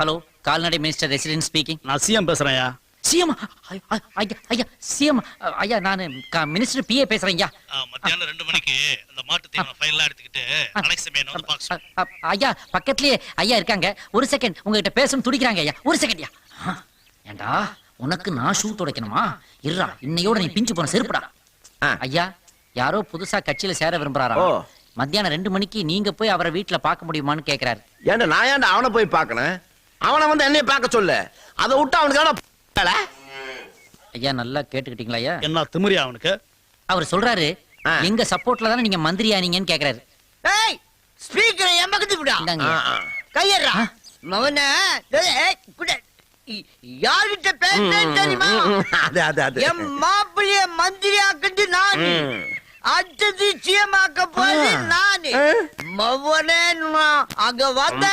Hello, கால்நடை minister resident speaking. நான் CM பேசுறேன்யா. CM ஐயா சிஎம் ஐயா, நான் மினிஸ்டர் பிஏ பேசுறேன் ஐயா. மத்தியானம் 2 மணிக்கு அந்த மாட்டு தீவன ஃபைல்லாம் எடுத்துக்கிட்டு அலெக்ஸமேன வந்து பார்க்க சொல்லு. ஐயா பக்கத்துலயே ஐயா இருக்காங்க. ஒரு செகண்ட் உங்ககிட்ட பேசணும் துடிக்கிறாங்க ஐயா. ஒரு செகண்ட் ஐயா. ஏண்டா உனக்கு நான் ஷூ துடைக்கணுமா? இருடா, இன்னையோட நீ பிஞ்சு போன செருப்புடா. ஐயா, யாரோ புதுசா கட்சியில சேர விரும்புறாரா? மத்தியானம் 2 மணிக்கு நீங்க போய் அவரை வீட்டுல பார்க்க முடியுமான்னு கேக்குறாரு. ஏன்டா நான் ஏன்டா அவனை போய் பார்க்கணும்? அவனை வந்து என்னைய பார்க்க சொல்லு. அதை விட்டு அவனுக்கு ஐயா நல்லா கேட்டுக்கிட்டீங்களா ஐயா? என்ன திமிரியா அவனுக்கு? அவர் சொல்றாரு எங்க சப்போர்ட்ல தானே நீங்க மந்திரி ஆனீங்கன்னு கேக்குறாரு. ஏய் ஸ்பீக்கரை எம்பக்கத்து விடா. இந்தாங்க. கையறா மவனே. ஏய் குட யார்கிட்ட பேசுறேன்னு தெரியுமா? அது என் மாப்பிள்ளைய மந்திரி ஆக்கிட்டு நானு, அடுத்தது சிஎம் ஆக்க போறது நானு. மவனே அங்க வந்த